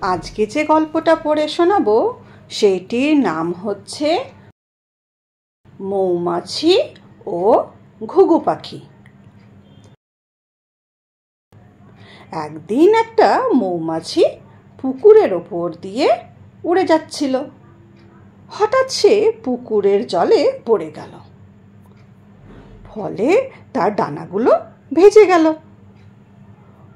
আজকে যে গল্পটা পড়ে শোনাবো সেইটির নাম হচ্ছে মৌমাছি ও ঘুঘু পাখি। একদিন একটা মৌমাছি পুকুরের ওপর দিয়ে উড়ে যাচ্ছিল। হঠাৎ সে পুকুরের জলে পড়ে গেল, ফলে তার ডানাগুলো ভেজে গেল।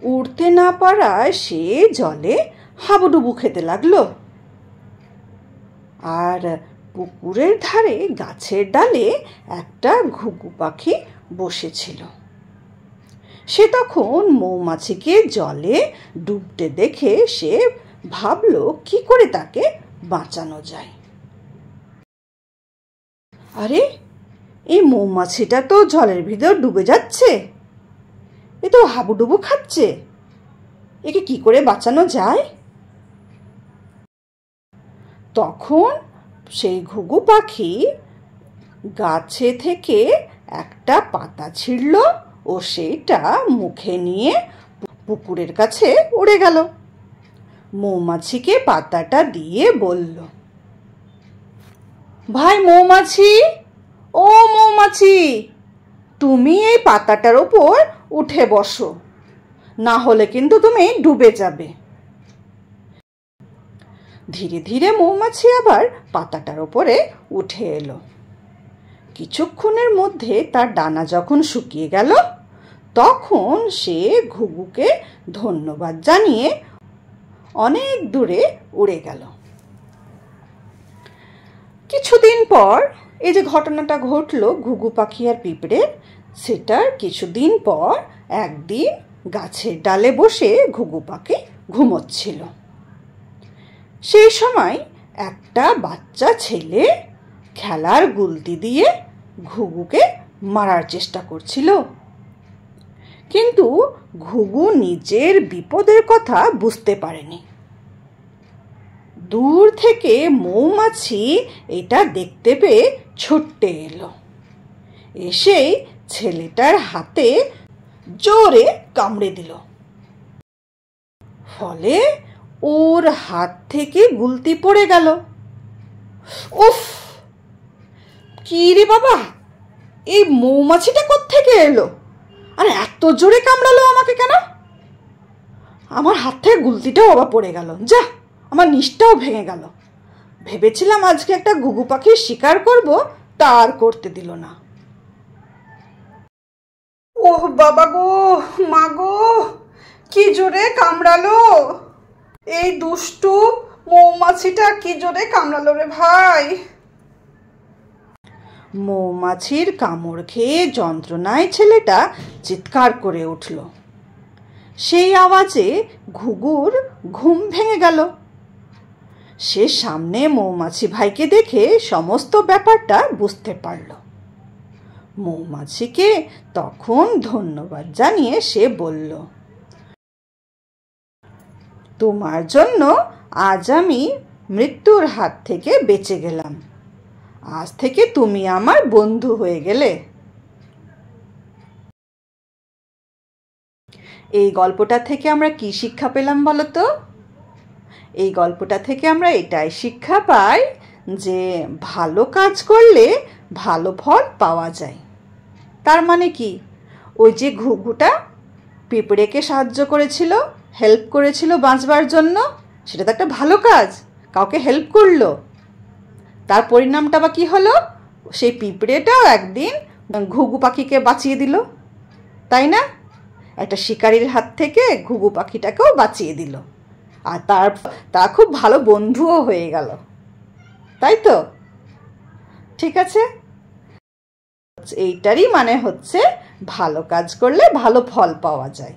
উড়তে না পারায় সে জলে হাবুডুবু খেতে লাগলো। আর পুকুরের ধারে গাছের ডালে একটা ঘুঘু পাখি বসেছিল। সে তখন মৌমাছিকে জলে ডুবতে দেখে সে ভাবলো কি করে তাকে বাঁচানো যায়। আরে, এই মৌমাছিটা তো জলের ভিতর ডুবে যাচ্ছে, এ তো হাবুডুবু খাচ্ছে, একে কি করে বাঁচানো যায়? তখন সেই ঘুঘু পাখি গাছে থেকে একটা পাতা ছিঁড়ল ও সেইটা মুখে নিয়ে পুকুরের কাছে উড়ে গেল। মৌমাছিকে পাতাটা দিয়ে বলল, ভাই মৌমাছি, ও মৌমাছি, তুমি এই পাতাটার উপর উঠে বসো, না হলে কিন্তু তুমি ডুবে যাবে। ধীরে ধীরে মৌমাছি আবার পাতাটার উপরে উঠে এলো। কিছুক্ষণের মধ্যে তার ডানা যখন শুকিয়ে গেল, তখন সে ঘুঘুকে ধন্যবাদ জানিয়ে অনেক দূরে উড়ে গেল। কিছুদিন পর এই যে ঘটনাটা ঘটলো ঘুঘু পাখি আর পিঁপড়ে, সেটার কিছুদিন পর একদিন গাছের ডালে বসে ঘুঘু পাখি ঘুমোচ্ছিল। সেই সময় একটা বাচ্চা ছেলে খেলার গুলতি দিয়ে ঘুঘুকে মারার চেষ্টা করছিল। কিন্তু ঘুঘু নিজের বিপদের কথা বুঝতে পারেনি। দূর থেকে মৌমাছি এটা দেখতে পেয়ে ছুটে এলো, এসেই ছেলেটার হাতে জোরে কামড়ে দিল। ফলে ওর হাত থেকে গুলতি পড়ে গেল। উফ, কি রে বাবা, এই মৌমাছিটা কোত্থেকে এলো আর এত জোরে কামড়ালো আমাকে কেন? আমার হাত থেকে গুলতিটাও আবার পড়ে গেল, যা, আমার নিশটাও ভেঙে গেল। ভেবেছিলাম আজকে একটা ঘুঘু পাখির শিকার করব, তা আর করতে দিল না। ওহ বাবা গো, মা গো, কি জোরে কামড়ালো! এই দুষ্টু মৌমাছিটা কি জোরে কামড়ালো রে ভাই! মৌমাছির কামড় খেয়ে যন্ত্রণায় ছেলেটা চিৎকার করে উঠল। সেই আওয়াজে ঘুঘুর ঘুম ভেঙে গেল। সে সামনে মৌমাছি ভাইকে দেখে সমস্ত ব্যাপারটা বুঝতে পারল। মৌমাছিকে তখন ধন্যবাদ জানিয়ে সে বলল, তোমার জন্য আজ আমি মৃত্যুর হাত থেকে বেঁচে গেলাম। আজ থেকে তুমি আমার বন্ধু হয়ে গেলে। এই গল্পটা থেকে আমরা কি শিক্ষা পেলাম বলো তো? এই গল্পটা থেকে আমরা এটাই শিক্ষা পাই যে ভালো কাজ করলে ভালো ফল পাওয়া যায়। তার মানে কি, ওই যে ঘুঘুটা পিঁপড়েকে সাহায্য করেছিল, হেল্প করেছিল বাঁচবার জন্য, সেটা তো একটা ভালো কাজ, কাউকে হেল্প করলো। তার পরিণামটা বা কি হলো? সেই পিঁপড়েটাও একদিন ঘুঘু পাখিকে বাঁচিয়ে দিল, তাই না? একটা শিকারীর হাত থেকে ঘুঘু পাখিটাকেও বাঁচিয়ে দিল, আর তার খুব ভালো বন্ধুও হয়ে গেল, তাই তো? ঠিক আছে, এইটারই মানে হচ্ছে ভালো কাজ করলে ভালো ফল পাওয়া যায়।